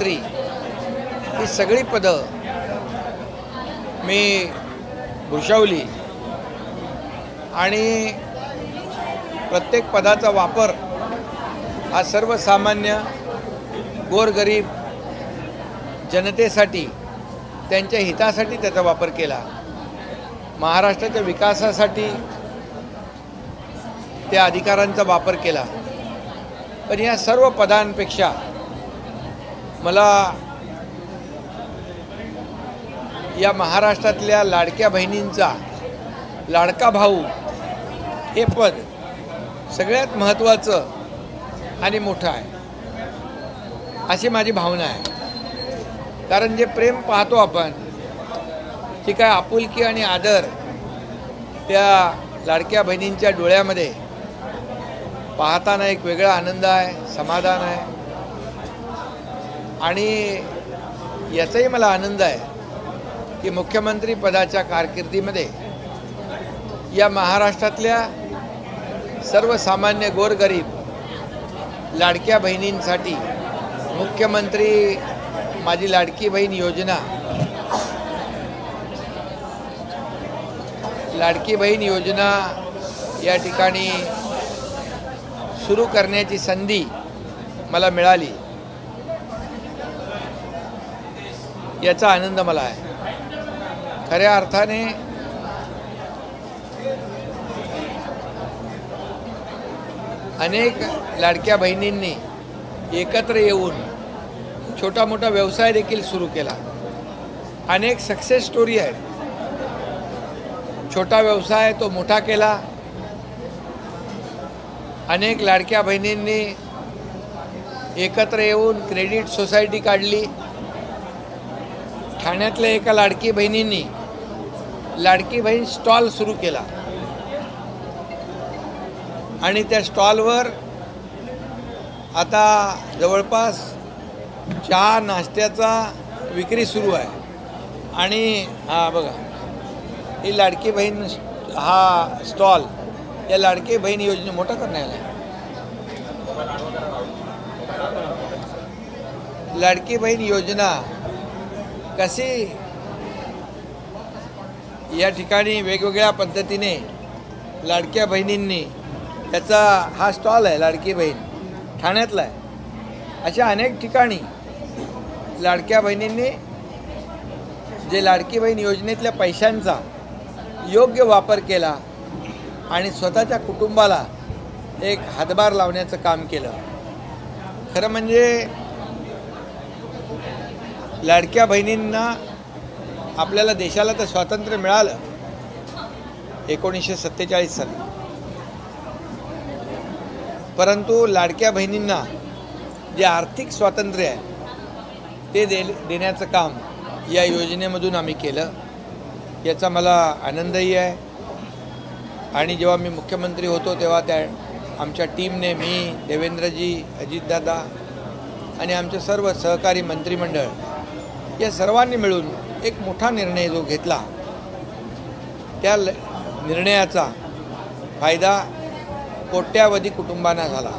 मंत्री ही सगळी पदं मी भूषवली आणि प्रत्येक पदाचा वापर हा सर्वसामान्य गोरगरीब जनतेसाठी त्यांच्या हितासाठी त्याचा वापर केला। महाराष्ट्राच्या विकासासाठी त्या अधिकारांचा वापर केला। पण या सर्व पदांपेक्षा मला या महाराष्ट्रातल्या लाडक्या बहिणींचा लाडका भाऊ हे पद सगळ्यात महत्त्वाचं आणि मोठं आहे अशी माझी भावना आहे। कारण जे प्रेम पाहतो आपण, जी काय आपुलकी आणि आदर त्या लाडक्या बहिणींच्या डोळ्यामध्ये पाहताना एक वेगळा आनंद आहे, समाधान आहे। आणि याचाही मला आनंद आहे की मुख्यमंत्री पदाच्या कारकिर्दीमध्ये या महाराष्ट्रातल्या सर्वसामान्य गोरगरीब लाडक्या बहिणींसाठी मुख्यमंत्री माझी लाडकी बहीण योजना या ठिकाणी सुरू करण्याची संधी मला मिळाली, याचा आनंद मला आहे। खऱ्या अर्थाने अनेक लाडक्या बहिणींनी एकत्र येऊन छोटा मोठा व्यवसाय देखील सुरू केला। अनेक सक्सेस स्टोरी आहेत। छोटा व्यवसाय तो मोठा केला। अनेक लाडक्या बहिणींनी एकत्र येऊन क्रेडिट सोसायटी काढली। ठाण्यातल्या एका लाडकी बहिणींनी लाडकी बहीण स्टॉल सुरू केला आणि त्या स्टॉलवर आता जवळपास चहा नाश्त्याचा विक्री सुरू आहे। आणि हा बघा, ही लाडकी बहीण हा स्टॉल या लाडकी बहीण योजने मोठा करण्याला लाडकी बहीण योजना कशी या ठिकाणी वेगवेगळ्या पद्धतीने लाडक्या बहिणींनी त्याचा हा स्टॉल आहे, लाडकी बहीण ठाण्यातला आहे। अशा अनेक ठिकाणी लाडक्या बहिणींनी जे लाडकी बहीण योजनेतल्या पैशांचा योग्य वापर केला आणि स्वतःच्या कुटुंबाला एक हातभार लावण्याचं काम केलं। खरं म्हणजे लाडक्या बहिणींना आपल्याला देशाला तर स्वातंत्र्य मिळालं 1947 साली, परंतु लाडक्या बहिणींना जे आर्थिक स्वातंत्र्य आहे ते देण्याचं काम या योजनेमधून आम्ही केलं, याचा मला आनंदही आहे। आणि जेव्हा मी मुख्यमंत्री होतो तेव्हा त्या आमच्या टीमने, मी, देवेंद्रजी, अजितदादा आणि आमचे सर्व सहकारी मंत्रिमंडळ या सर्वांनी मिळून एक मोठा निर्णय जो घेतला, त्या निर्णयाचा फायदा कोट्यावधी कुटुंबांना झाला।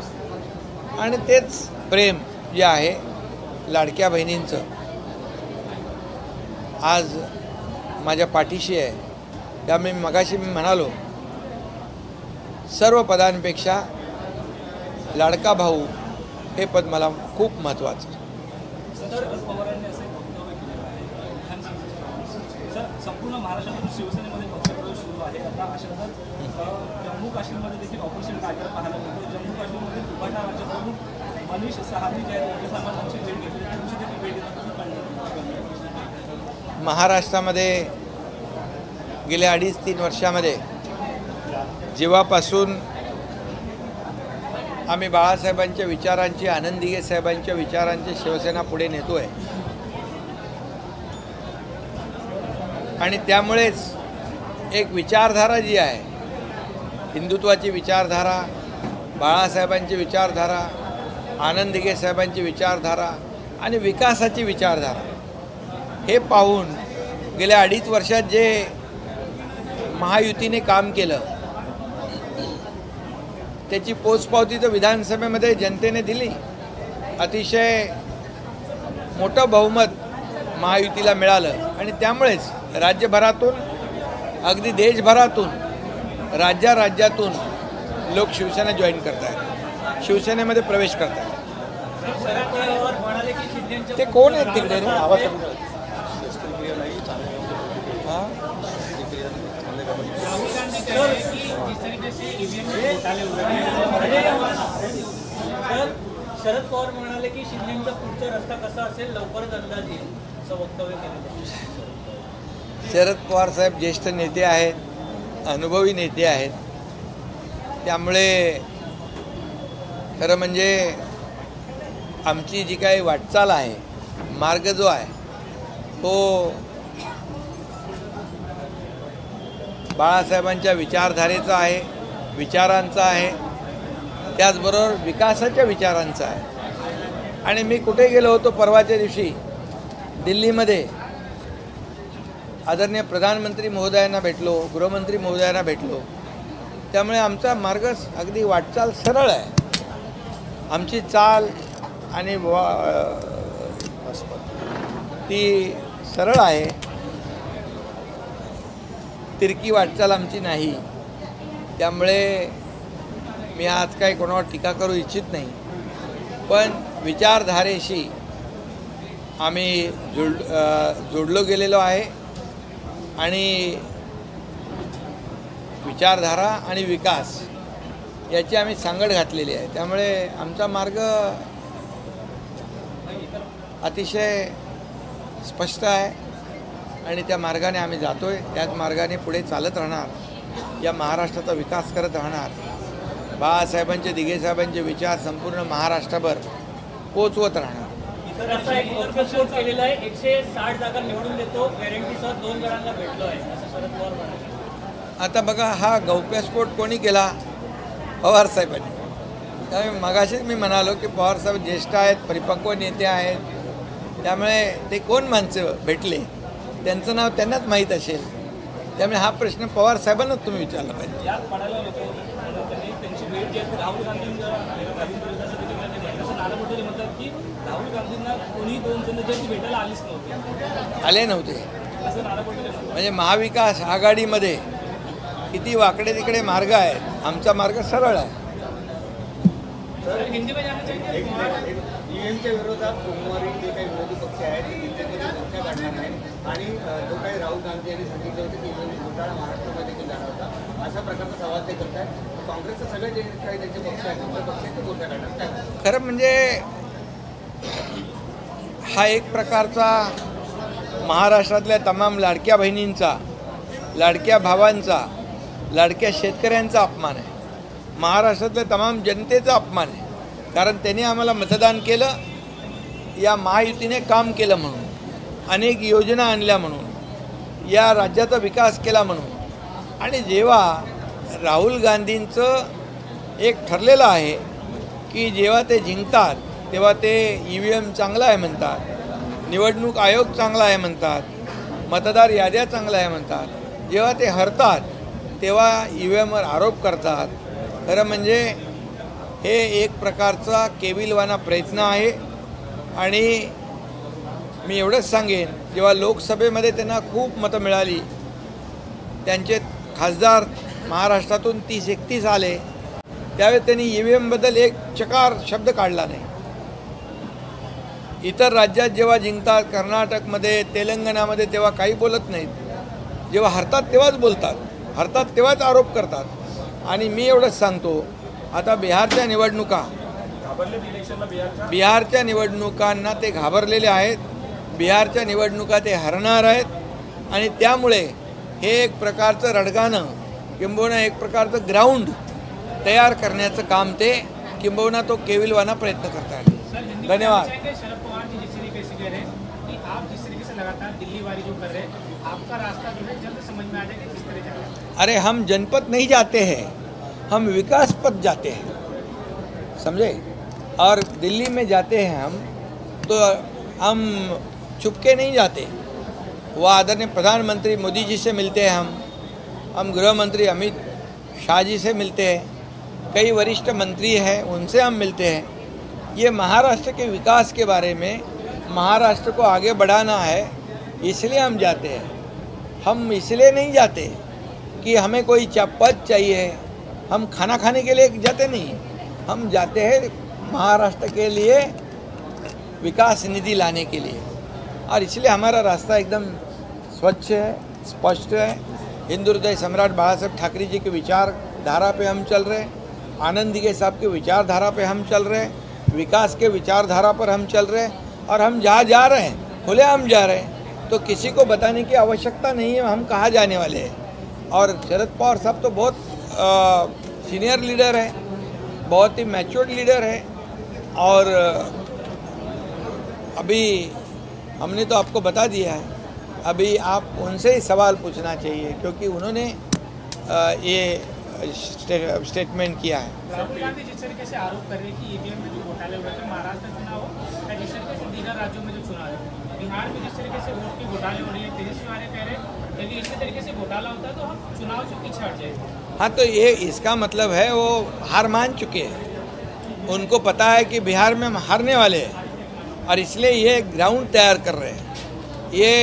आणि तेच प्रेम जे आहे लाडक्या बहिणींचं आज माझ्या पाठीशी आहे। त्यामुळे मगाशी मी म्हणालो, सर्व पदांपेक्षा लाडका भाऊ हे पद मला खूप महत्त्वाचं आहे। संपूर्ण महाराष्ट्रातून शिवसेनेमध्ये पक्षप्रवेश सुरू आहे। आता अशातच जम्मू काश्मीरमध्ये देखील ऑपरेशन टायगर पाहायला मिळतो। जम्मू काश्मीरमध्ये उभाटा राज्यप्रमुख मनीष सहानी जे आहेत त्यांच्या सामान्यांची भेट घेतली, तुमची देखील भेट घेतली। महाराष्ट्रामध्ये गेल्या 2.5-3 वर्षामध्ये जेव्हापासून आम्ही बाळासाहेबांच्या विचारांची, आनंद दिघे साहेबांच्या विचारांची शिवसेना पुढे नेतो आहे आणि त्यामुळेच एक विचारधारा जी आहे, हिंदुत्वाची विचारधारा, बाळासाहेबांची विचारधारा, आनंद दिघे साहेबांची विचारधारा आणि विकासाची विचारधारा हे पाहून गेल्या 2.5 वर्षात जे महायुतीने काम केलं त्याची पोचपावती तर विधानसभेमध्ये जनतेने दिली। अतिशय मोठं बहुमत महायुतीला मिळालं आणि त्यामुळेच राज्यभरातून अगदी देशभरातून राज्यातून लोक शिवसेना जॉईन करत आहेत, शिवसेनेमध्ये प्रवेश करत आहेत. ते कोण आहेत तिकडे रे? हां शरद पवार म्हणाले की शिंदेचा पुढचा रस्ता कसा असेल लवकरच अंदाज येईल असं वक्तव्य केलं. शरद पवार साहेब ज्येष्ठ नेते आहेत, अनुभवी नेते आहेत. त्यामुळे खरं म्हणजे आमची जी काही वाटचाल आहे, मार्ग जो आहे तो बाळासाहेबांच्या विचारधारेचा आहे, विचारांचा आहे, त्याचबरोबर विकासाच्या विचारांचा आहे. आणि मी कुठे गेलो होतो परवाच्या दिवशी दिल्लीमध्ये, आदरणीय प्रधानमंत्री महोदयांना भेटलो, गृहमंत्री महोदयांना भेटलो. त्यामुळे आमचा मार्ग अगदी वाटचाल सरळ आहे. आमची चाल आणि ती सरळ आहे, तिरकी वाटचाल आमची नाही. त्यामुळे मी आज काही कोणावर टीका करू इच्छित नाही, पण विचारधारेशी आम्ही जोडलो गेलेलो आहे आणि विचारधारा आणि विकास याची आम्ही सांगड घातलेली आहे. त्यामुळे आमचा मार्ग अतिशय स्पष्ट आहे आणि त्या मार्गाने आम्ही जातो आहे. त्याच मार्गाने पुढे चालत राहणार, या महाराष्ट्राचा विकास करत राहणार. बाळासाहेबांचे, दिघेसाहेबांचे विचार संपूर्ण महाराष्ट्रभर पोचवत राहणार. असा एक वक्तव्य केलेलं आहे, 160 जागा निवडून देतो, गॅरंटीसह 2 जणांना भेटलो आहे असं शरद पवार म्हणाले. आता बघा, हा गौप्यस्फोट कोणी केला? पवारसाहेबांनी. त्यामुळे मगाशीच मी म्हणालो की पवारसाहेब ज्येष्ठ आहेत, परिपक्व नेते आहेत. त्यामुळे ते कोण माणसं भेटले, त्यांचं नाव त्यांनाच माहीत असेल. त्यामुळे हा प्रश्न पवारसाहेबांनाच तुम्ही विचारला पाहिजे. यात पडायला नको त्यांची भेट जी आहे राहुल गांधींना नाना पटोले म्हणतात की राहुल गांधींना कोणी 2 जण त्यांची भेटायला आलीच नव्हती, आले नव्हते. असं नाना पटोले म्हणतात. म्हणजे महाविकास आघाडीमध्ये किती वाकडे तिकडे मार्ग आहेत, आमचा मार्ग सरळ आहे. हिंदी में जाना चाहिए. ईव्हीएमच्या विरोधात सोमवारी जे काही विरोधी पक्ष आहेत ते दिल्लीमध्ये मोर्चा काढणार आहे आणि जो काही राहुल गांधी यांनी सांगितलं होतं की ईव्हीएम घोटाळा महाराष्ट्रामध्ये देखील झाला होता, अशा प्रकारचा सवाल ते करत आहेत. काँग्रेसचे सगळे जे काही त्यांचे पक्ष आहेत तुमचे पक्ष ते मोर्चा काढणार. खरं म्हणजे हा एक प्रकारचा महाराष्ट्रातल्या तमाम लाडक्या बहिणींचा, लाडक्या भावांचा, लाडक्या शेतकऱ्यांचा अपमान आहे. महाराष्ट्रातल्या तमाम जनतेचा अपमान आहे. कारण त्यांनी आम्हाला मतदान केलं, या महायुतीने काम केलं म्हणून, अनेक योजना आणल्या म्हणून, या राज्याचा विकास केला म्हणून. आणि जेव्हा राहुल गांधींचं एक ठरलेलं आहे की जेव्हा ते जिंकतात तेव्हा ते EVM चांगला आहे म्हणतात, निवडणूक आयोग चांगला आहे म्हणतात, मतदार याद्या चांगल्या आहे म्हणतात. जेव्हा ते हरतात तेव्हा EVMवर आरोप करतात. खरं म्हणजे हे एक प्रकारचा केविलवाना प्रयत्न आहे. आणि मी एवढंच सांगेन, जेव्हा लोकसभेमध्ये त्यांना खूप मतं मिळाली, त्यांचे खासदार महाराष्ट्रातून 30-31 आले, त्यावेळेस त्यांनी EVMबद्दल एक चकार शब्द काढला नाही. इतर राज्यात जेव्हा जिंकतात, कर्नाटकमध्ये, तेलंगणामध्ये, तेव्हा काही बोलत नाहीत. जेव्हा हरतात तेव्हाच बोलतात, हरतात तेव्हाच आरोप करतात. आणि मी एवढंच सांगतो, आता बिहारच्या निवडणुकांना ते घाबरलेले आहेत. बिहारच्या निवडणुका ते हरणार आहेत. आणि त्यामुळे हे एक प्रकारचं रडगाणं, किंबहुना एक प्रकारचं ग्राउंड तयार करण्याचं काम ते, किंबहुना तो केविलवाना प्रयत्न करतात. धन्यवाद. शरद पवार जी जिस तरीके से कह रहे हैं कि आप जिस तरीके से लगातार दिल्ली वारी जो कर रहे हैं, आपका रास्ता जो है जल्द समझ में आ जाएगा किस तरह जाना है. अरे हम जनपद नहीं जाते हैं, हम विकास पथ जाते हैं, समझे. और दिल्ली में जाते हैं हम, तो हम चुपके नहीं जाते. वो आदरणीय प्रधानमंत्री मोदी जी से मिलते हैं हम गृह मंत्री अमित शाह जी से मिलते हैं, कई वरिष्ठ मंत्री हैं उनसे हम मिलते हैं. ये महाराष्ट्र के विकास के बारे में महाराष्ट्र को आगे बढ़ाना है, इसलिए हम जाते हैं। हम इसलिए नहीं जाते कि हमें कोई पद चाहिए, हम खाना खाने के लिए जाते नहीं, हम जाते हैं महाराष्ट्र के लिए विकास निधि लाने के लिए। और इसलिए हमारा रास्ता एकदम स्वच्छ है, स्पष्ट है। हिंदू हृदय सम्राट बाला साहेब ठाकरे जी की विचारधारा पे हम चल रहे हैं, आनंद दिघे साहब की विचारधारा पे हम चल रहे हैं, विकास के विचारधारा पर हम चल रहे हैं। और हम जहाँ जा रहे हैं खुले हम जा रहे हैं, तो किसी को बताने की आवश्यकता नहीं है हम कहाँ जाने वाले हैं। और शरद पवार साहब तो बहुत सीनियर लीडर है, बहुत ही मैच्योर्ड लीडर है। और अभी हमने तो आपको बता दिया है, अभी आप उनसे ही सवाल पूछना चाहिए, क्योंकि उन्होंने ये स्टेटमेंट किया है। राहुल गांधी जिस तरीके से आरोप कर रहे हैं कि ईवीएम में जो घोटाले हुए थे, महाराष्ट्र चुनाव हो या जिस तरीके से दीगर राज्यों में जो चुनाव है, बिहार में जिस तरीके से वोट की घोटाले हो रही है, तेजस्वी वाले कह रहे हैं यदि इसी तरीके से घोटाला होता है तो हम चुनाव से पीछे हट जाएंगे। हाँ, तो ये इसका मतलब है वो हार मान चुके हैं, उनको पता है कि बिहार में हम हारने वाले हैं और इसलिए ये ग्राउंड तैयार कर रहे हैं। ये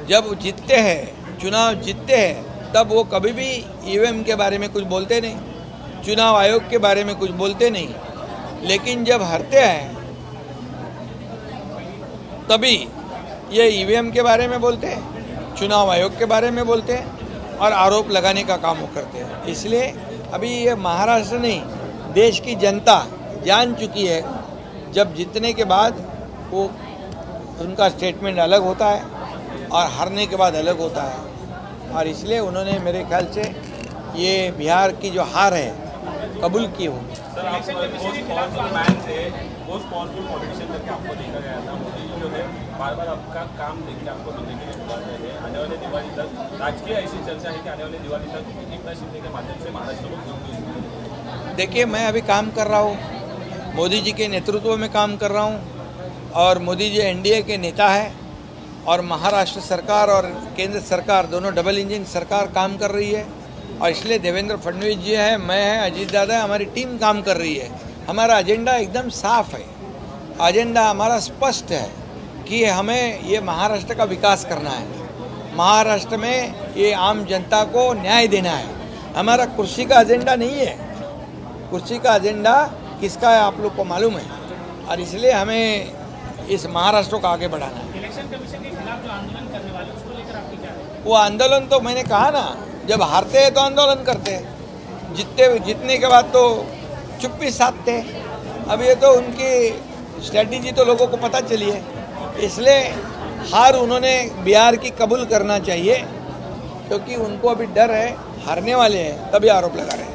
जब जीतते हैं, चुनाव जीतते हैं, तब वो कभी भी ईवीएम के बारे में कुछ बोलते नहीं, चुनाव आयोग के बारे में कुछ बोलते नहीं। लेकिन जब हारते हैं तभी ये ईवीएम के बारे में बोलते हैं, चुनाव आयोग के बारे में बोलते हैं और आरोप लगाने का काम वो करते हैं। इसलिए अभी ये महाराष्ट्र नहीं, देश की जनता जान चुकी है, जब जीतने के बाद वो उनका स्टेटमेंट अलग होता है और हारने के बाद अलग होता है। और इसलिए उन्होंने मेरे ख्याल से ये बिहार की जो हार है कबूल की होगी। सर, आप पोस्ट मैन थे, मोस्ट पावरफुल पॉलिटिशियन करके आपको देखा गया था। मोदी जी जो है बार बार आपका काम देख के आपको मिलने के लिए बुलाते हैं। आने वाले दिवाली तक राजकीय ऐसी चर्चा है कि आने वाले दिवाली तक एकनाथ शिंदे के माध्यम से महाराष्ट्र को देखिए, मैं अभी काम कर रहा हूँ, मोदी जी के नेतृत्व में काम कर रहा हूँ और मोदी जी एनडीए के नेता है और महाराष्ट्र सरकार और केंद्र सरकार दोनों डबल इंजन सरकार काम कर रही है। और इसलिए देवेंद्र फडणवीस जी है, मैं है, अजीत दादा है, हमारी टीम काम कर रही है। हमारा एजेंडा एकदम साफ है, एजेंडा हमारा स्पष्ट है कि हमें ये महाराष्ट्र का विकास करना है, महाराष्ट्र में ये आम जनता को न्याय देना है। हमारा कुर्सी का एजेंडा नहीं है, कुर्सी का एजेंडा किसका है आप लोग को मालूम है। और इसलिए हमें इस महाराष्ट्र को आगे बढ़ाना है। इलेक्शन कमीशन के खिलाफ जो आंदोलन करने वाले उसको लेकर आपकी क्या है? वो आंदोलन तो मैंने कहा ना, जब हारते हैं तो आंदोलन करते हैं, जीतने के बाद तो चुप्पी साधते हैं। अब ये तो उनकी स्ट्रैटेजी तो लोगों को पता चली है, इसलिए हार उन्होंने बिहार की कबूल करना चाहिए, क्योंकि उनको अभी डर है, हारने वाले हैं, तभी आरोप लगा रहे हैं।